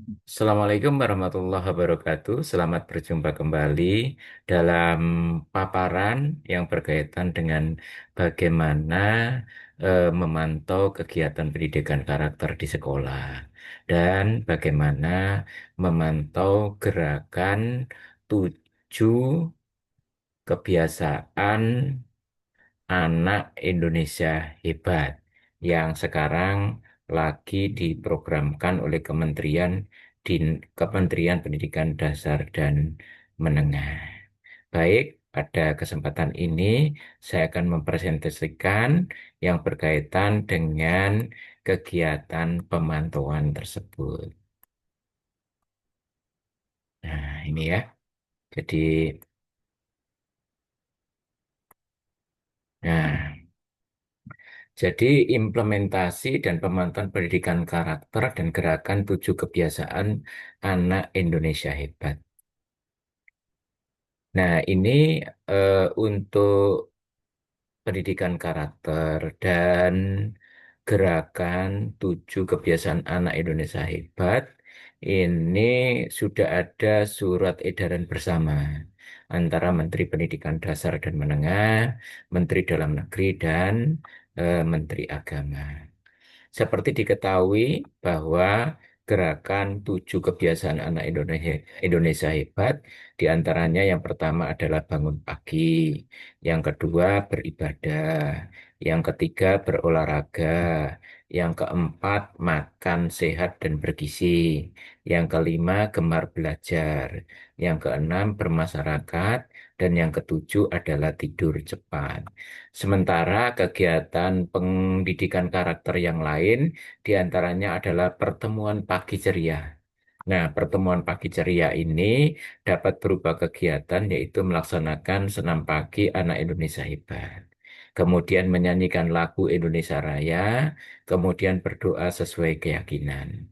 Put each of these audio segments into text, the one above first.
Assalamualaikum warahmatullahi wabarakatuh. Selamat berjumpa kembali dalam paparan yang berkaitan dengan bagaimana memantau kegiatan pendidikan karakter di sekolah dan bagaimana memantau gerakan 7 kebiasaan anak Indonesia hebat yang sekarang lagi diprogramkan oleh Kementerian Pendidikan Dasar dan Menengah. Baik, pada kesempatan ini saya akan mempresentasikan yang berkaitan dengan kegiatan pemantauan tersebut. Nah, ini ya. Jadi, nah, Jadi implementasi dan pemantauan pendidikan karakter dan gerakan 7 kebiasaan anak Indonesia hebat. Nah, ini untuk pendidikan karakter dan gerakan 7 kebiasaan anak Indonesia hebat. Ini sudah ada surat edaran bersama antara Menteri Pendidikan Dasar dan Menengah, Menteri Dalam Negeri, dan Menteri Agama. Seperti diketahui bahwa gerakan 7 kebiasaan anak Indonesia hebat, diantaranya yang pertama adalah bangun pagi, yang kedua beribadah, yang ketiga berolahraga, yang keempat makan sehat dan bergizi, yang kelima gemar belajar, yang keenam bermasyarakat, dan yang ketujuh adalah tidur cepat. Sementara kegiatan pendidikan karakter yang lain diantaranya adalah pertemuan pagi ceria. Nah, pertemuan pagi ceria ini dapat berupa kegiatan yaitu melaksanakan senam pagi anak Indonesia hebat. Kemudian menyanyikan lagu Indonesia Raya, kemudian berdoa sesuai keyakinan.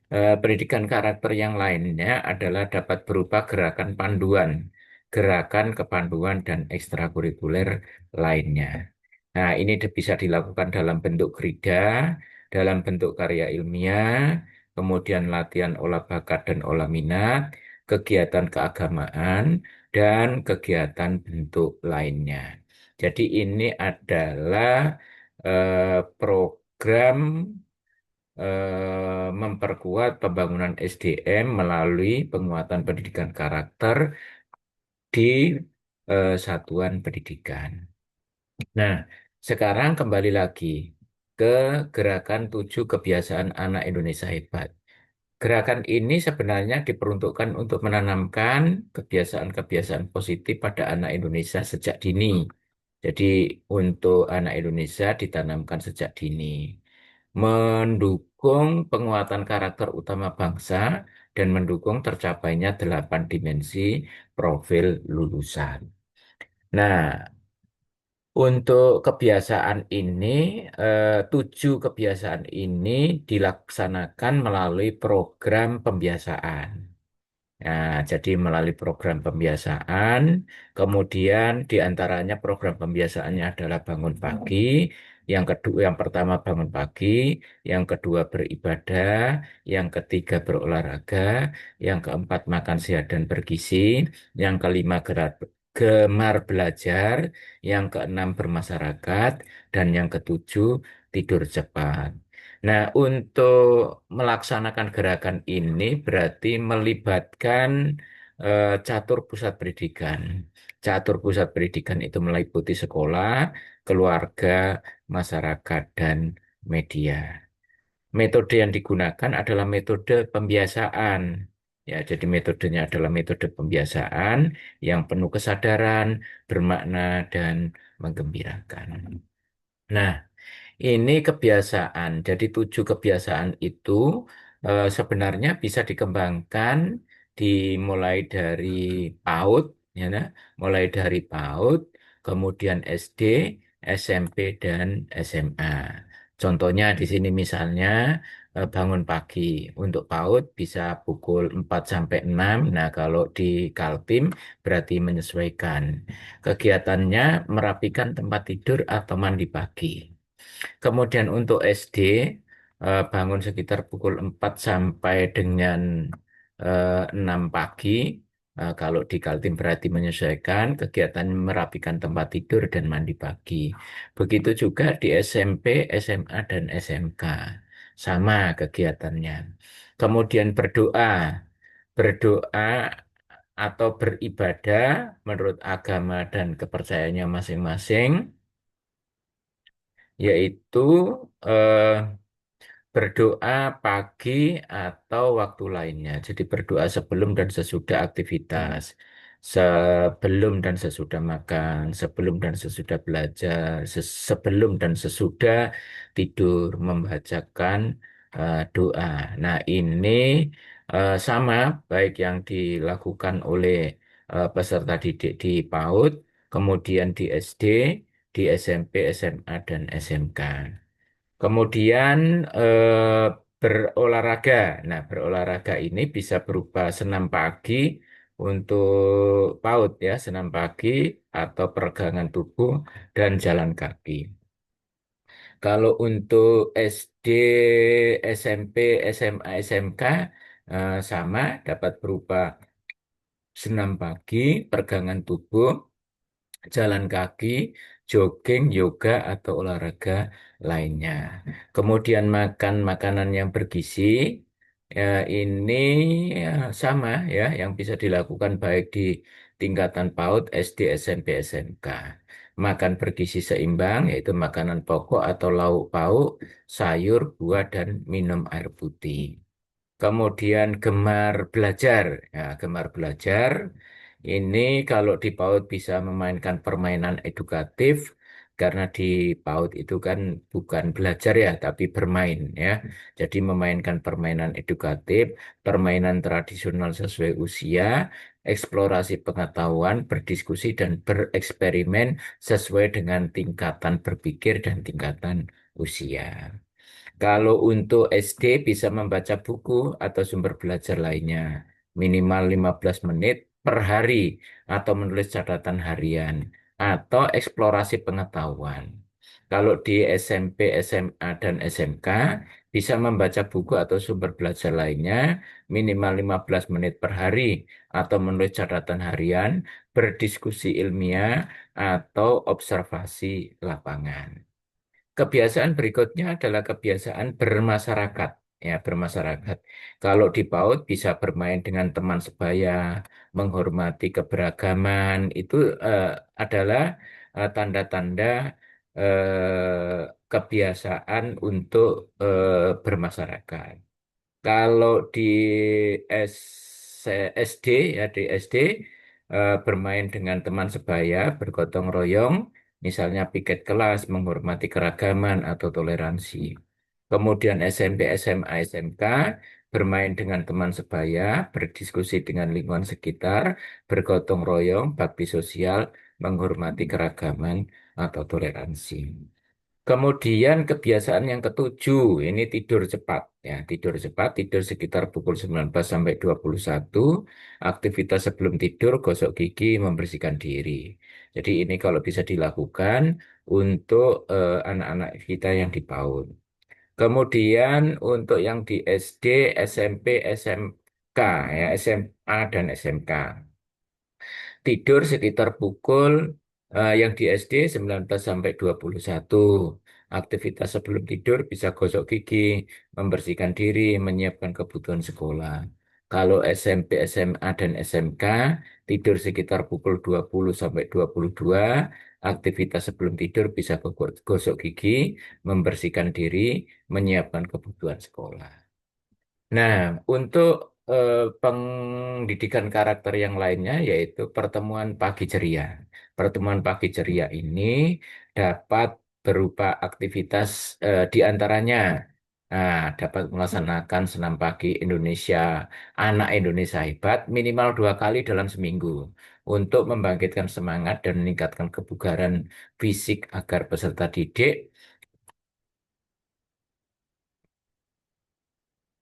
Pendidikan karakter yang lainnya adalah dapat berupa gerakan panduan, gerakan kepanduan dan ekstrakurikuler lainnya. Nah, ini bisa dilakukan dalam bentuk gerida, dalam bentuk karya ilmiah, kemudian latihan olah bakat dan olah minat, kegiatan keagamaan, dan kegiatan bentuk lainnya. Jadi ini adalah program memperkuat pembangunan SDM melalui penguatan pendidikan karakter di satuan pendidikan. Nah, sekarang kembali lagi ke gerakan 7 kebiasaan anak Indonesia hebat. Gerakan ini sebenarnya diperuntukkan untuk menanamkan kebiasaan-kebiasaan positif pada anak Indonesia sejak dini. Jadi, untuk anak Indonesia ditanamkan sejak dini. Mendukung penguatan karakter utama bangsa dan mendukung tercapainya 8 dimensi profil lulusan. Nah, untuk kebiasaan ini, 7 kebiasaan ini dilaksanakan melalui program pembiasaan. Nah, jadi melalui program pembiasaan, kemudian diantaranya program pembiasaannya adalah bangun pagi, yang kedua, yang pertama bangun pagi, yang kedua beribadah, yang ketiga berolahraga, yang keempat makan sehat dan bergizi, yang kelima gemar belajar, yang keenam bermasyarakat, dan yang ketujuh tidur cepat. Nah, untuk melaksanakan gerakan ini berarti melibatkan catur pusat pendidikan. Catur pusat pendidikan itu meliputi sekolah, keluarga, masyarakat, dan media. Metode yang digunakan adalah metode pembiasaan. Ya, jadi metodenya adalah metode pembiasaan yang penuh kesadaran, bermakna, dan menggembirakan. Nah, ini kebiasaan. Jadi 7 kebiasaan itu sebenarnya bisa dikembangkan dimulai dari PAUD, ya, nah, mulai dari PAUD, kemudian SD, SMP, dan SMA. Contohnya di sini misalnya bangun pagi untuk PAUD bisa pukul 4 sampai 6. Nah, kalau di Kaltim berarti menyesuaikan. Kegiatannya merapikan tempat tidur atau mandi pagi. Kemudian untuk SD, bangun sekitar pukul 4 sampai dengan 6 pagi. Kalau di Kaltim berarti menyesuaikan kegiatan merapikan tempat tidur dan mandi pagi. Begitu juga di SMP, SMA, dan SMK. Sama kegiatannya. Kemudian berdoa. Berdoa atau beribadah menurut agama dan kepercayaannya masing-masing, yaitu eh, berdoa pagi atau waktu lainnya. Jadi berdoa sebelum dan sesudah aktivitas, sebelum dan sesudah makan, sebelum dan sesudah belajar, sebelum dan sesudah tidur, membacakan doa. Nah, ini sama baik yang dilakukan oleh peserta didik di PAUD, kemudian di SD, di SMP, SMA, dan SMK. Kemudian berolahraga. Nah, berolahraga ini bisa berupa senam pagi untuk PAUD ya, senam pagi atau peregangan tubuh dan jalan kaki. Kalau untuk SD, SMP, SMA, SMK sama dapat berupa senam pagi, peregangan tubuh, jalan kaki, jogging, yoga, atau olahraga lainnya. Kemudian makan makanan yang bergizi, ini sama ya, yang bisa dilakukan baik di tingkatan PAUD, SD, SMP, SMK. Makan bergizi seimbang, yaitu makanan pokok atau lauk pauk, sayur, buah, dan minum air putih. Kemudian gemar belajar. Ya, gemar belajar ini kalau di PAUD bisa memainkan permainan edukatif karena di PAUD itu kan bukan belajar ya, tapi bermain ya. Jadi memainkan permainan edukatif, permainan tradisional sesuai usia, eksplorasi pengetahuan, berdiskusi dan bereksperimen sesuai dengan tingkatan berpikir dan tingkatan usia. Kalau untuk SD bisa membaca buku atau sumber belajar lainnya minimal 15 menit per hari atau menulis catatan harian atau eksplorasi pengetahuan. Kalau di SMP, SMA, dan SMK bisa membaca buku atau sumber belajar lainnya minimal 15 menit per hari atau menulis catatan harian, berdiskusi ilmiah, atau observasi lapangan. Kebiasaan berikutnya adalah kebiasaan bermasyarakat. Ya, bermasyarakat. Kalau di PAUD bisa bermain dengan teman sebaya, menghormati keberagaman, itu eh, adalah tanda-tanda kebiasaan untuk bermasyarakat. Kalau di S SD ya di SD bermain dengan teman sebaya, bergotong royong, misalnya piket kelas, menghormati keragaman atau toleransi. Kemudian SMP, SMA, SMK bermain dengan teman sebaya, berdiskusi dengan lingkungan sekitar, bergotong royong, bakti sosial, menghormati keragaman atau toleransi. Kemudian kebiasaan yang ketujuh, ini tidur cepat. Ya, tidur cepat, tidur sekitar pukul 19 sampai 21. Aktivitas sebelum tidur, gosok gigi, membersihkan diri. Jadi ini kalau bisa dilakukan untuk anak-anak kita yang di PAUD. Kemudian untuk yang di SD, SMP, SMK, ya, SMA dan SMK. Tidur sekitar pukul yang di SD 19 sampai 21. Aktivitas sebelum tidur bisa gosok gigi, membersihkan diri, menyiapkan kebutuhan sekolah. Kalau SMP, SMA, dan SMK, tidur sekitar pukul 20 sampai 22. Aktivitas sebelum tidur bisa gosok gigi, membersihkan diri, menyiapkan kebutuhan sekolah. Nah, untuk pendidikan karakter yang lainnya yaitu pertemuan pagi ceria. Pertemuan pagi ceria ini dapat berupa aktivitas di antaranya. Nah, dapat melaksanakan senam pagi Indonesia, anak Indonesia hebat minimal 2 kali dalam seminggu untuk membangkitkan semangat dan meningkatkan kebugaran fisik agar peserta didik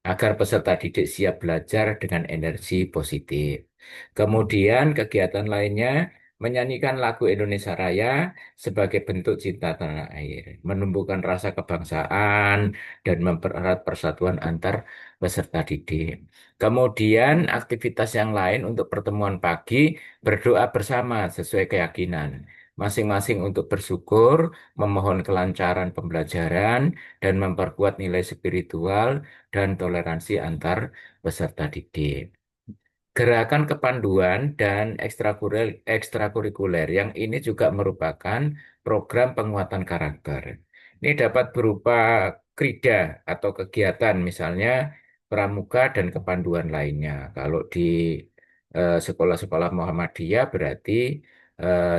agar peserta didik siap belajar dengan energi positif. Kemudian kegiatan lainnya menyanyikan lagu Indonesia Raya sebagai bentuk cinta tanah air, menumbuhkan rasa kebangsaan, dan mempererat persatuan antar peserta didik. Kemudian aktivitas yang lain untuk pertemuan pagi, berdoa bersama sesuai keyakinan. Masing-masing untuk bersyukur, memohon kelancaran pembelajaran, dan memperkuat nilai spiritual dan toleransi antar peserta didik. Gerakan kepanduan dan ekstrakurikuler yang ini juga merupakan program penguatan karakter. Ini dapat berupa krida atau kegiatan, misalnya pramuka dan kepanduan lainnya. Kalau di sekolah-sekolah Muhammadiyah berarti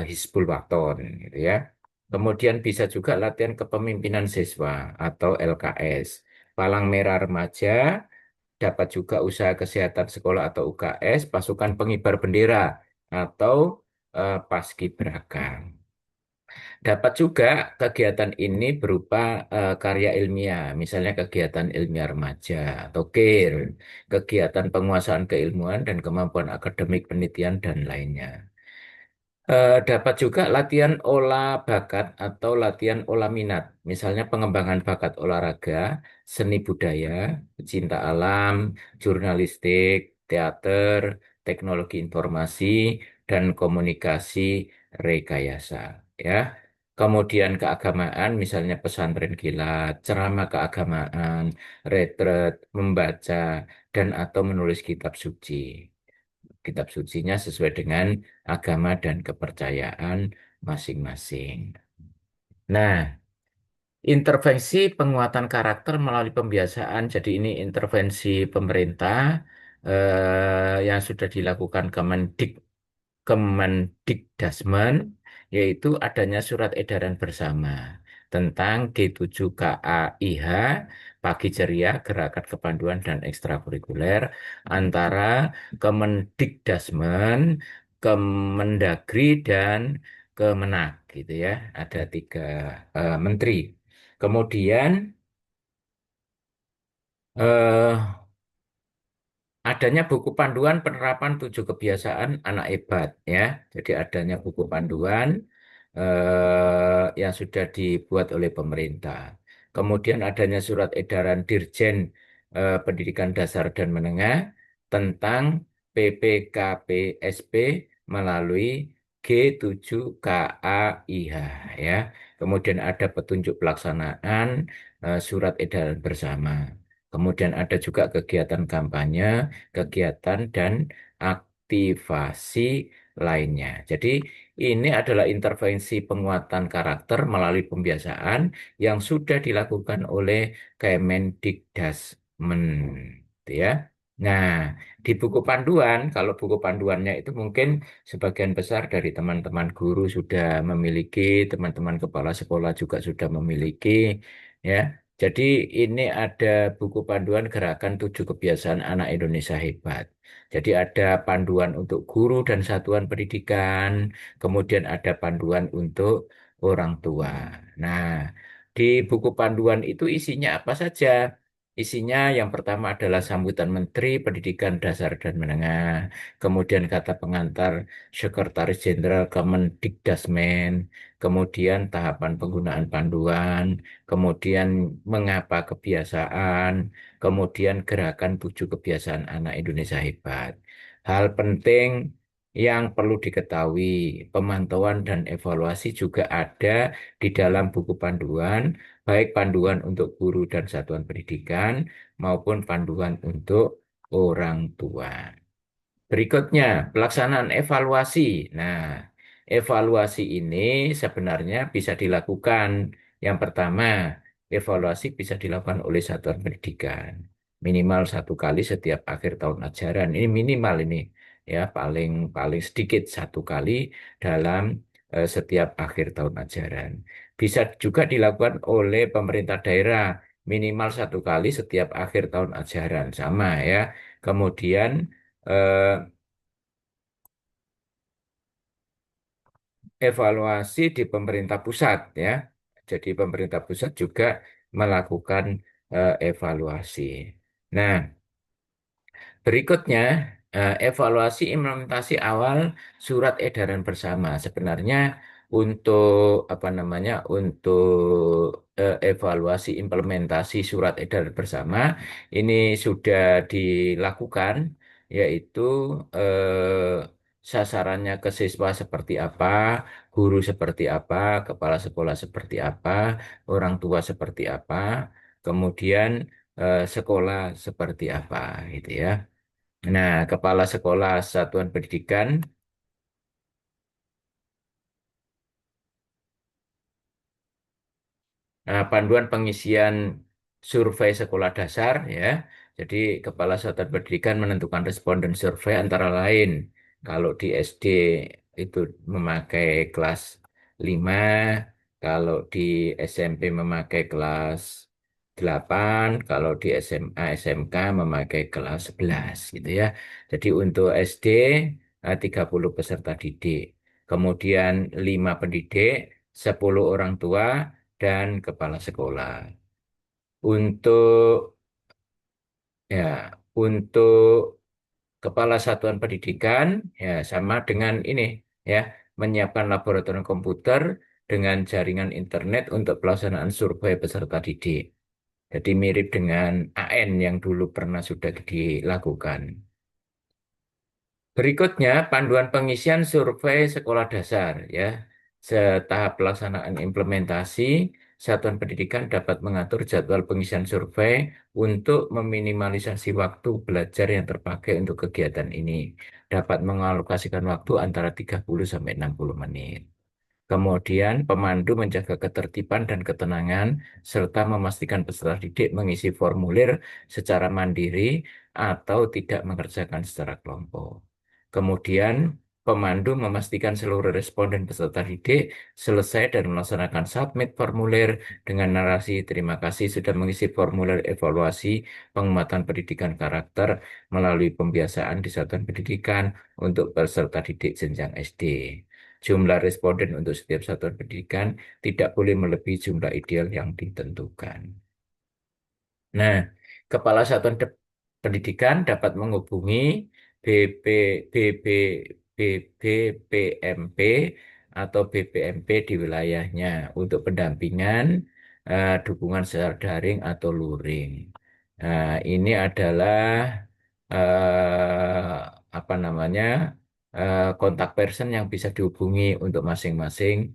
Hizbul Waton, gitu ya. Kemudian bisa juga latihan kepemimpinan siswa atau LKS. Palang Merah Remaja, dapat juga usaha kesehatan sekolah atau UKS, pasukan pengibar bendera atau paskibraka. Dapat juga kegiatan ini berupa karya ilmiah, misalnya kegiatan ilmiah remaja atau KIR, kegiatan penguasaan keilmuan dan kemampuan akademik penelitian dan lainnya. Dapat juga latihan olah bakat atau latihan olah minat, misalnya pengembangan bakat olahraga, seni budaya, cinta alam, jurnalistik, teater, teknologi informasi, dan komunikasi rekayasa. Ya, kemudian keagamaan, misalnya pesantren kilat, ceramah keagamaan, retret, membaca, dan atau menulis kitab suci. Kitab sucinya sesuai dengan agama dan kepercayaan masing-masing. Nah, intervensi penguatan karakter melalui pembiasaan, jadi ini intervensi pemerintah yang sudah dilakukan Kemendikdasmen, yaitu adanya surat edaran bersama tentang G7KAIH, Pagi Ceria, Gerakan Kepanduan dan Ekstrakurikuler, antara Kemendikdasmen, Kemendagri, dan Kemenak, gitu ya. Ada tiga menteri. Kemudian eh, adanya buku panduan penerapan 7 kebiasaan anak hebat, ya. Jadi adanya buku panduan yang sudah dibuat oleh pemerintah. Kemudian adanya surat edaran Dirjen Pendidikan Dasar dan Menengah tentang PPKPSP melalui G7KAIH, ya. Kemudian ada petunjuk pelaksanaan surat edaran bersama. Kemudian ada juga kegiatan kampanye, kegiatan dan aktivasi lainnya. Jadi ini adalah intervensi penguatan karakter melalui pembiasaan yang sudah dilakukan oleh Kemendikdasmen, gitu ya. Nah, di buku panduan, kalau buku panduannya itu mungkin sebagian besar dari teman-teman guru sudah memiliki, teman-teman kepala sekolah juga sudah memiliki, ya. Jadi ini ada buku panduan gerakan 7 kebiasaan anak Indonesia hebat. Jadi ada panduan untuk guru dan satuan pendidikan, kemudian ada panduan untuk orang tua. Nah, di buku panduan itu isinya apa saja? Isinya yang pertama adalah sambutan Menteri Pendidikan Dasar dan Menengah, kemudian kata pengantar Sekretaris Jenderal Kemendikdasmen, kemudian tahapan penggunaan panduan, kemudian mengapa kebiasaan, kemudian gerakan 7 kebiasaan anak Indonesia hebat. Hal penting yang perlu diketahui, pemantauan dan evaluasi juga ada di dalam buku panduan, baik panduan untuk guru dan satuan pendidikan maupun panduan untuk orang tua. Berikutnya, pelaksanaan evaluasi. Nah, evaluasi ini sebenarnya bisa dilakukan. Yang pertama, evaluasi bisa dilakukan oleh satuan pendidikan. Minimal 1 kali setiap akhir tahun ajaran. Ini minimal ini, ya, paling paling sedikit 1 kali dalam setiap akhir tahun ajaran. Bisa juga dilakukan oleh pemerintah daerah. Minimal 1 kali setiap akhir tahun ajaran. Sama ya. Kemudian eh, evaluasi di pemerintah pusat, ya. Jadi pemerintah pusat juga melakukan evaluasi. Nah, berikutnya Evaluasi implementasi awal surat edaran bersama. Sebenarnya untuk apa namanya untuk evaluasi implementasi surat edaran bersama ini sudah dilakukan, yaitu sasarannya ke siswa seperti apa, guru seperti apa, kepala sekolah seperti apa, orang tua seperti apa, kemudian sekolah seperti apa, gitu ya. Nah, kepala sekolah satuan pendidikan, panduan pengisian survei sekolah dasar, ya. Jadi, kepala satuan pendidikan menentukan responden survei antara lain. Kalau di SD itu memakai kelas 5, kalau di SMP memakai kelas 8, kalau di SMA, SMK memakai kelas 11, gitu ya. Jadi, untuk SD 30 peserta didik. Kemudian 5 pendidik, 10 orang tua, dan kepala sekolah. Untuk ya, untuk kepala satuan pendidikan ya sama dengan ini ya, menyiapkan laboratorium komputer dengan jaringan internet untuk pelaksanaan survei peserta didik. Jadi mirip dengan AN yang dulu pernah sudah dilakukan. Berikutnya, panduan pengisian survei sekolah dasar ya. Setahap pelaksanaan implementasi, satuan pendidikan dapat mengatur jadwal pengisian survei untuk meminimalisasi waktu belajar yang terpakai untuk kegiatan ini. Dapat mengalokasikan waktu antara 30 sampai 60 menit. Kemudian, pemandu menjaga ketertiban dan ketenangan, serta memastikan peserta didik mengisi formulir secara mandiri atau tidak mengerjakan secara kelompok. Kemudian, pemandu memastikan seluruh responden peserta didik selesai dan melaksanakan submit formulir dengan narasi terima kasih sudah mengisi formulir evaluasi penguatan pendidikan karakter melalui pembiasaan di satuan pendidikan untuk peserta didik jenjang SD. Jumlah responden untuk setiap satuan pendidikan tidak boleh melebihi jumlah ideal yang ditentukan. Nah, Kepala Satuan Pendidikan dapat menghubungi BP, BB, BBPMP atau BPMP di wilayahnya untuk pendampingan, dukungan secara daring atau luring. Nah, ini adalah apa namanya kontak person yang bisa dihubungi untuk masing-masing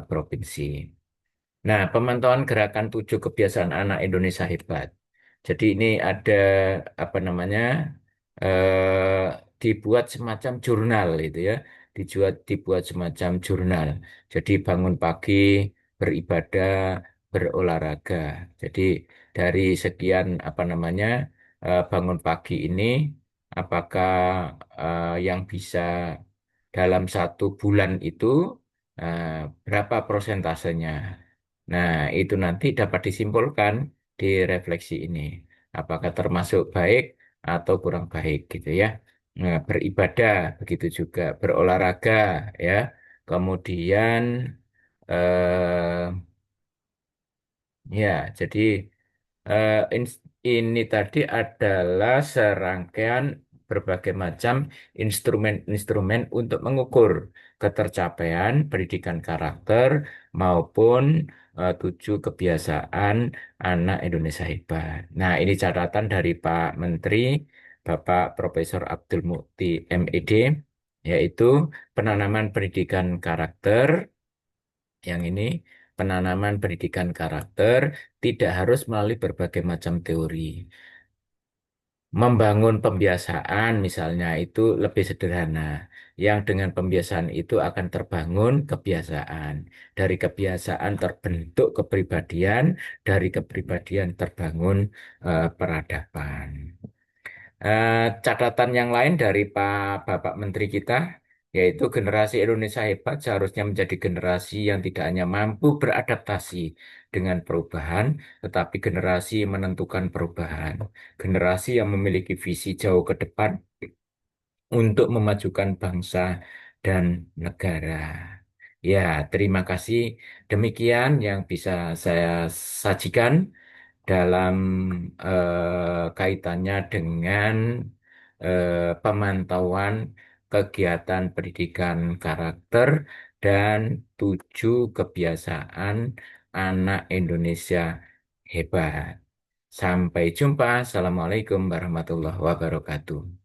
provinsi. Nah, pemantauan gerakan 7 kebiasaan anak Indonesia hebat. Jadi ini ada apa namanya eh, dibuat semacam jurnal itu ya, dibuat semacam jurnal. Jadi bangun pagi, beribadah, berolahraga. Jadi dari sekian apa namanya bangun pagi ini, apakah yang bisa dalam 1 bulan itu eh, berapa prosentasenya? Nah, itu nanti dapat disimpulkan di refleksi ini. Apakah termasuk baik atau kurang baik gitu ya. Nah, beribadah begitu juga, berolahraga ya. Kemudian eh, ya, jadi ini tadi adalah serangkaian berbagai macam instrumen-instrumen untuk mengukur ketercapaian pendidikan karakter maupun 7 kebiasaan anak Indonesia hebat. Nah, ini catatan dari Pak Menteri, Bapak Profesor Abdul Mukti MED, yaitu penanaman pendidikan karakter yang ini penanaman pendidikan karakter tidak harus melalui berbagai macam teori. Membangun pembiasaan misalnya itu lebih sederhana. Yang dengan pembiasaan itu akan terbangun kebiasaan. Dari kebiasaan terbentuk kepribadian, dari kepribadian terbangun peradaban. Catatan yang lain dari Bapak Menteri kita, yaitu generasi Indonesia hebat seharusnya menjadi generasi yang tidak hanya mampu beradaptasi dengan perubahan, tetapi generasi yang menentukan perubahan. Generasi yang memiliki visi jauh ke depan untuk memajukan bangsa dan negara. Ya, terima kasih. Demikian yang bisa saya sajikan dalam kaitannya dengan pemantauan kegiatan pendidikan karakter dan 7 kebiasaan anak Indonesia hebat. Sampai jumpa. Assalamualaikum warahmatullahi wabarakatuh.